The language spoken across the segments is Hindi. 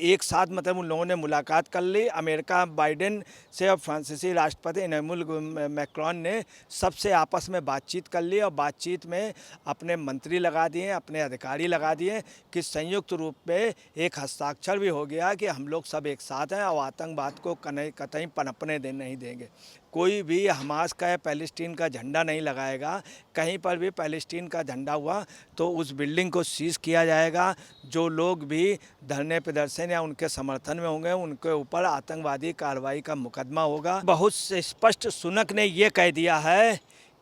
एक साथ मतलब उन लोगों ने मुलाकात कर ली। अमेरिका बाइडेन से और फ्रांसीसी राष्ट्रपति इमैनुअल मैक्रोन ने सबसे आपस में बातचीत कर ली और बातचीत में अपने मंत्री लगा दिए, अपने अधिकारी लगा दिए कि संयुक्त रूप में एक हस्ताक्षर भी हो गया कि हम लोग सब एक साथ हैं और आतंकवाद को कतई पनपने नहीं देंगे। कोई भी हमास का या पैलेस्टीन का झंडा नहीं लगाएगा। कहीं पर भी पैलेस्टीन का झंडा हुआ तो उस बिल्डिंग को सीज़ किया जाएगा। जो लोग भी धरने प्रदर्शन या उनके समर्थन में होंगे उनके ऊपर आतंकवादी कार्रवाई का मुकदमा होगा। बहुत स्पष्ट सुनक ने ये कह दिया है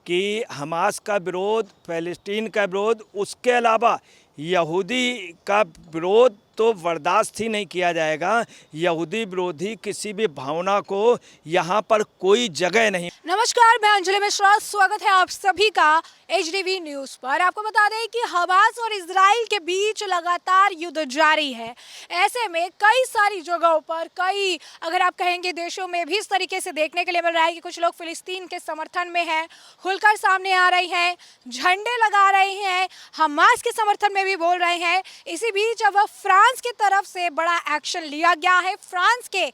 कि हमास का विरोध, पैलेस्टीन का विरोध, उसके अलावा यहूदी का विरोध तो बर्दाश्त ही नहीं किया जाएगा। यहूदी विरोधी किसी भी भावना को यहाँ पर कोई जगह नहीं। नमस्कार, मैं अंजलि मिश्रा, स्वागत है आप सभी का एचडीवी न्यूज पर। आपको बता दें कि हमास और इजराइल के बीच लगातार युद्ध जारी है। ऐसे में कई सारी जगहों पर, कई अगर आप कहेंगे देशों में भी इस तरीके से देखने के लिए मिल रहा है कि कुछ लोग फिलिस्तीन के समर्थन में हैं, खुलकर सामने आ रही हैं, झंडे लगा रहे हैं, हमास के समर्थन में भी बोल रहे हैं। इसी बीच अब फ्रांस की तरफ से बड़ा एक्शन लिया गया है। फ्रांस के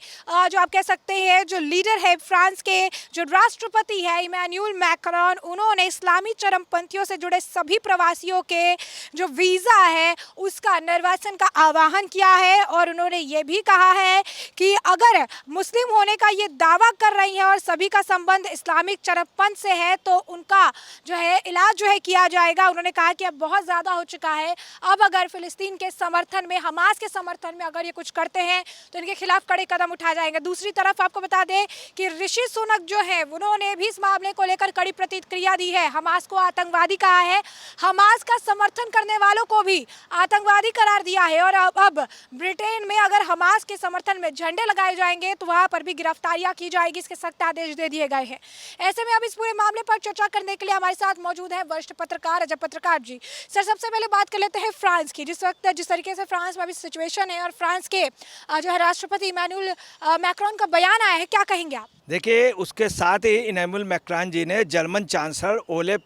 जो आप कह सकते हैं जो लीडर है, फ्रांस के जो राष्ट्रपति है इमैनुअल मैक्रोन, उन्होंने इस्लामी चरमपंथियों से जुड़े सभी प्रवासियों के जो वीज़ा है उसका निर्वासन का आह्वान किया है। और उन्होंने ये भी कहा है कि अगर मुस्लिम होने का ये दावा कर रही है और सभी का संबंध इस्लामिक चरमपंथ से है तो उनका जो है इलाज जो है किया जाएगा। उन्होंने कहा कि अब बहुत ज़्यादा हो चुका है, अब अगर फिलिस्तीन के समर्थन में, हमास के समर्थन में अगर ये कुछ करते हैं तो इनके खिलाफ कड़े कदम उठाए जाएंगे। दूसरी तरफ आपको बता दें कि ऋषि सुनक जो है उन्होंने भी इस मामले को लेकर कड़ी प्रतिक्रिया दी है। हमास को आतंकवादी कहा है, हमास का समर्थन करने वालों को भी आतंकवादी करार दिया है। और अब ब्रिटेन में अगर हमास के समर्थन में झंडे लगाए जाएंगे तो वहां पर भी गिरफ्तारियां की जाएगी, इसके सख्त आदेश दे दिए गए हैं। ऐसे में अब इस पूरे मामले पर चर्चा करने के लिए हमारे साथ मौजूद है वरिष्ठ पत्रकार अजय पत्रकार जी। सर, सबसे पहले बात कर लेते हैं फ्रांस की। जिस वक्त जिस तरीके से फ्रांस में अभी सिचुएशन है और फ्रांस के जो है राष्ट्रपति इमैनुअल मैक्रोन का बयान आया है, क्या कहेंगे आप? देखिए, उसके साथ ही इमैनुअल मैक्रोन जी ने जर्मन चांसलर ओलेफ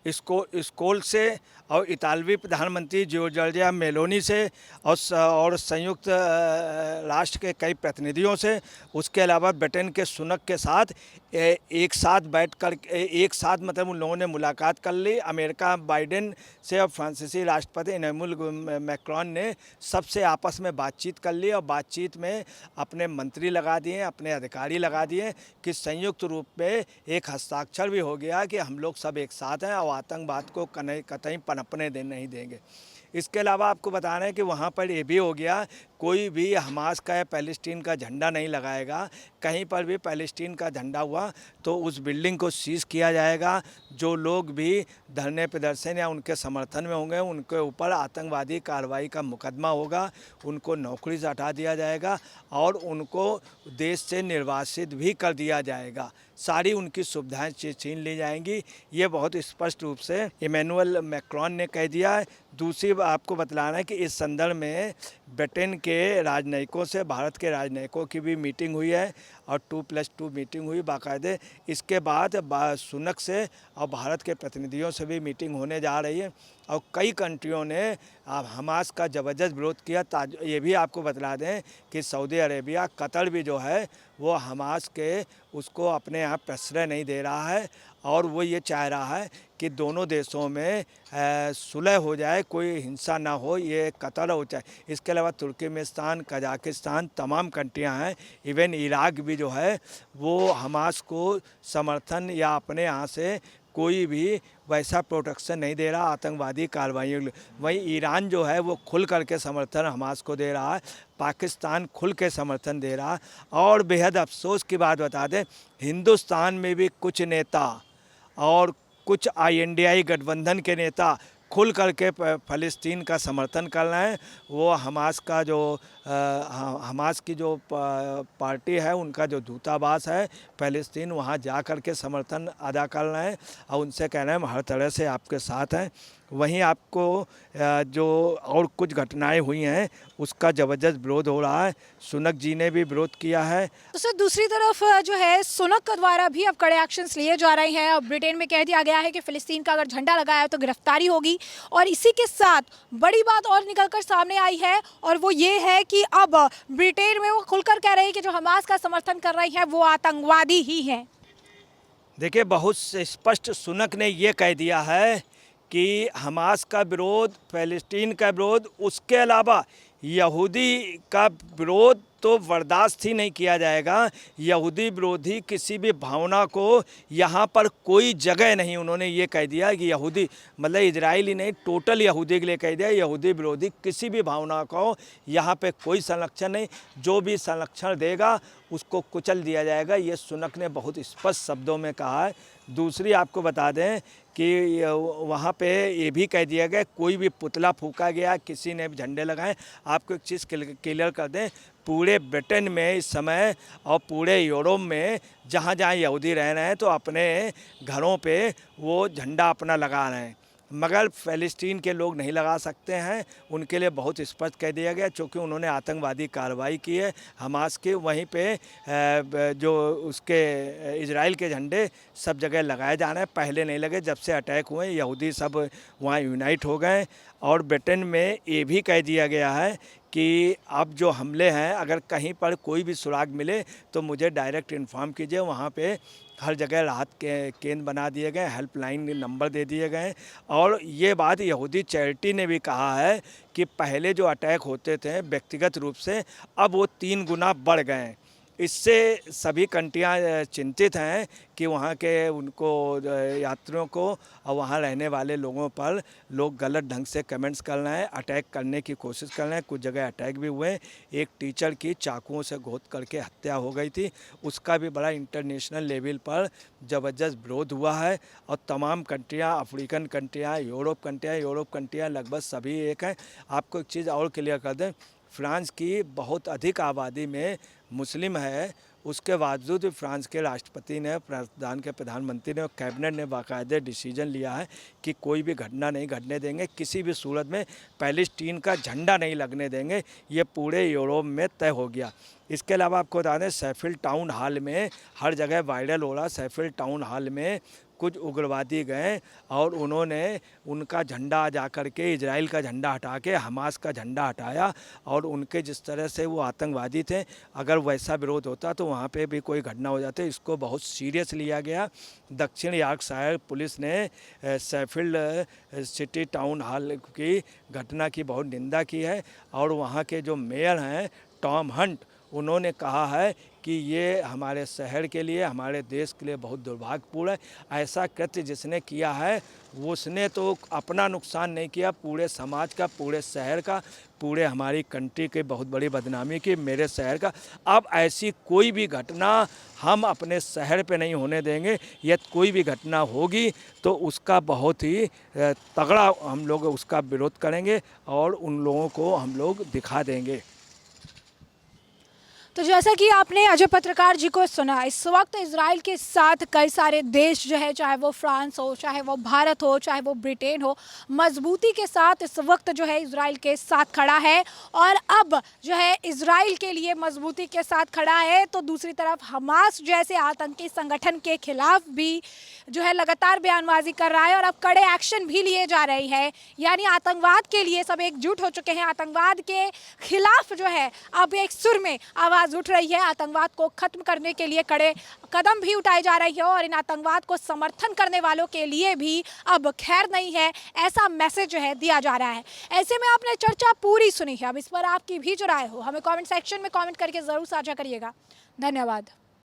स्कोल से और इतालवी प्रधानमंत्री जॉर्जिया मेलोनी से और संयुक्त राष्ट्र के कई प्रतिनिधियों से, उसके अलावा ब्रिटेन के सुनक के साथ एक साथ मतलब उन लोगों ने मुलाकात कर ली। अमेरिका बाइडेन से और फ्रांसीसी राष्ट्रपति इमैनुअल मैक्रोन ने सबसे आपस में बातचीत कर ली और बातचीत में अपने मंत्री लगा दिए, अपने अधिकारी लगा दिए कि संयुक्त रूप में एक हस्ताक्षर भी हो गया कि हम लोग सब एक साथ हैं और आतंकवाद को कतई पनपने नहीं देंगे। इसके अलावा आपको बता रहे हैं कि वहाँ पर ये भी हो गया, कोई भी हमास का या पैलेस्टीन का झंडा नहीं लगाएगा। कहीं पर भी पैलेस्टीन का झंडा हुआ तो उस बिल्डिंग को सीज़ किया जाएगा। जो लोग भी धरने प्रदर्शन या उनके समर्थन में होंगे उनके ऊपर आतंकवादी कार्रवाई का मुकदमा होगा, उनको नौकरी से हटा दिया जाएगा और उनको देश से निर्वासित भी कर दिया जाएगा। सारी उनकी सुविधाएं छीन ली जाएंगी। ये बहुत स्पष्ट रूप से इमैनुअल मैक्रोन ने कह दिया है। दूसरी आपको बतलाना है कि इस संदर्भ में ब्रिटेन के राजनयिकों से भारत के राजनयिकों की भी मीटिंग हुई है और 2+2 मीटिंग हुई बाकायदे। इसके बाद सुनक से और भारत के प्रतिनिधियों से भी मीटिंग होने जा रही है और कई कंट्रियों ने हमास का ज़बरदस्त विरोध किया। ये भी आपको बतला दें कि सऊदी अरेबिया, कतर भी जो है वो हमास के उसको अपने यहाँ प्रश्रय नहीं दे रहा है और वो ये चाह रहा है कि दोनों देशों में सुलह हो जाए, कोई हिंसा ना हो, ये कतर हो जाए। इसके अलावा तुर्कमेनिस्तान, कजाकिस्तान तमाम कंट्रियां हैं, इवन इराक भी जो है वो हमास को समर्थन या अपने यहाँ से कोई भी वैसा प्रोटेक्शन नहीं दे रहा आतंकवादी कार्रवाइयों के लिए। वहीं ईरान जो है वो खुल करके समर्थन हमास को दे रहा है, पाकिस्तान खुल के समर्थन दे रहा है। और बेहद अफसोस की बात बता दें, हिंदुस्तान में भी कुछ नेता और कुछ INDI गठबंधन के नेता खुल करके फ़लस्तीन का समर्थन कर रहे हैं। वो हमास का जो हमास की जो पार्टी है उनका जो दूतावास है फ़लस्तीन, वहाँ जा कर के समर्थन अदा कर रहे हैं और उनसे कह रहे हैं हम हर तरह से आपके साथ हैं वहीं आपको जो और कुछ घटनाएं हुई हैं उसका ज़बरदस्त विरोध हो रहा है। सुनक जी ने भी विरोध किया है। तो सर दूसरी तरफ जो है सुनक द्वारा भी अब कड़े एक्शंस लिए जा रहे हैं। अब ब्रिटेन में कह दिया गया है कि फ़िलिस्तीन का अगर झंडा लगाया है तो गिरफ्तारी होगी। और इसी के साथ बड़ी बात और निकलकर सामने आई है और वो ये है कि अब ब्रिटेन में वो खुलकर कह रहे हैं कि जो हमास का समर्थन कर रही हैं वो आतंकवादी ही हैं। देखिए, बहुत स्पष्ट सुनक ने ये कह दिया है कि हमास का विरोध, फ़लस्तीन का विरोध, उसके अलावा यहूदी का विरोध तो बर्दाश्त ही नहीं किया जाएगा। यहूदी विरोधी किसी भी भावना को यहाँ पर कोई जगह नहीं। उन्होंने ये कह दिया कि यहूदी मतलब इजराइली नहीं, टोटल यहूदी के लिए कह दिया, यहूदी विरोधी किसी भी भावना को यहाँ पे कोई संरक्षण नहीं। जो भी संरक्षण देगा उसको कुचल दिया जाएगा। ये सुनक ने बहुत स्पष्ट शब्दों में कहा है। दूसरी आपको बता दें कि वहाँ पे ये भी कह दिया गया कोई भी पुतला फूका गया, किसी ने भी झंडे लगाए। आपको एक चीज़ क्लियर कर दें, पूरे ब्रिटेन में इस समय और पूरे यूरोप में जहाँ जहाँ यहूदी रह रहे हैं तो अपने घरों पे वो झंडा अपना लगा रहे हैं, मगर फ़लस्तीन के लोग नहीं लगा सकते हैं। उनके लिए बहुत स्पष्ट कह दिया गया, चूँकि उन्होंने आतंकवादी कार्रवाई की है हमास की। वहीं पे जो उसके इजराइल के झंडे सब जगह लगाए जा रहे हैं। पहले नहीं लगे, जब से अटैक हुए यहूदी सब वहाँ यूनाइट हो गए। और ब्रिटेन में ये भी कह दिया गया है कि अब जो हमले हैं, अगर कहीं पर कोई भी सुराग मिले तो मुझे डायरेक्ट इन्फॉर्म कीजिए। वहाँ पे हर जगह राहत के केंद्र बना दिए गए, हेल्पलाइन नंबर दे दिए गए। और ये बात यहूदी चैरिटी ने भी कहा है कि पहले जो अटैक होते थे व्यक्तिगत रूप से, अब वो 3 गुना बढ़ गए हैं। इससे सभी कंट्रियाँ चिंतित हैं कि वहाँ के उनको यात्रियों को और वहाँ रहने वाले लोगों पर लोग गलत ढंग से कमेंट्स कर रहे हैं, अटैक करने की कोशिश कर रहे हैं। कुछ जगह अटैक भी हुए। एक टीचर की चाकुओं से गोद करके हत्या हो गई थी, उसका भी बड़ा इंटरनेशनल लेवल पर ज़बरदस्त विरोध हुआ है। और तमाम कंट्रियाँ, अफ्रीकन कंट्रियाँ, यूरोप कंट्रियाँ लगभग सभी एक हैं। आपको एक चीज़ और क्लियर कर दें, फ्रांस की बहुत अधिक आबादी में मुस्लिम है, उसके बावजूद भी फ्रांस के राष्ट्रपति ने, प्रधानमंत्री ने और कैबिनेट ने बाकायदे डिसीजन लिया है कि कोई भी घटना नहीं घटने देंगे, किसी भी सूरत में फ़लस्तीन का झंडा नहीं लगने देंगे। ये पूरे यूरोप में तय हो गया। इसके अलावा आपको बता दें, शैफील्ड टाउन हॉल में हर जगह वायरल हो रहा, शैफील्ड टाउन हॉल में कुछ उग्रवादी गए और उन्होंने उनका झंडा जा कर के, इजराइल का झंडा हटा के हमास का झंडा हटाया। और उनके जिस तरह से वो आतंकवादी थे, अगर वैसा विरोध होता तो वहाँ पे भी कोई घटना हो जाती। इसको बहुत सीरियस लिया गया। दक्षिण यॉर्कशायर पुलिस ने शैफील्ड सिटी टाउन हॉल की घटना की बहुत निंदा की है। और वहाँ के जो मेयर हैं टॉम हंट, उन्होंने कहा है कि ये हमारे शहर के लिए, हमारे देश के लिए बहुत दुर्भाग्यपूर्ण है। ऐसा कृत्य जिसने किया है उसने तो अपना नुकसान नहीं किया, पूरे समाज का, पूरे शहर का, पूरे हमारी कंट्री की बहुत बड़ी बदनामी की, मेरे शहर का। अब ऐसी कोई भी घटना हम अपने शहर पे नहीं होने देंगे। यदि कोई भी घटना होगी तो उसका बहुत ही तगड़ा हम लोग उसका विरोध करेंगे और उन लोगों को हम लोग दिखा देंगे। तो जैसा कि आपने अजय पत्रकार जी को सुना, इस वक्त इजराइल के साथ कई सारे देश जो है, चाहे वो फ्रांस हो, चाहे वो भारत हो, चाहे वो ब्रिटेन हो, मजबूती के साथ इस वक्त जो है इजराइल के साथ खड़ा है। और अब जो है इजराइल के लिए मजबूती के साथ खड़ा है, तो दूसरी तरफ हमास जैसे आतंकी संगठन के खिलाफ भी जो है लगातार बयानबाजी कर रहा है और अब कड़े एक्शन भी लिए जा रहे हैं। यानी आतंकवाद के लिए सब एकजुट हो चुके हैं। आतंकवाद के खिलाफ जो है अब एक सुर में आवाज़ उठ रही है। आतंकवाद को खत्म करने के लिए कड़े कदम भी उठाए जा रहे हैं और इन आतंकवाद को समर्थन करने वालों के लिए भी अब खैर नहीं है, ऐसा मैसेज जो है दिया जा रहा है। ऐसे में आपने चर्चा पूरी सुनी है, अब इस पर आपकी भी जो राय हो हमें कमेंट सेक्शन में कमेंट करके ज़रूर साझा करिएगा। धन्यवाद।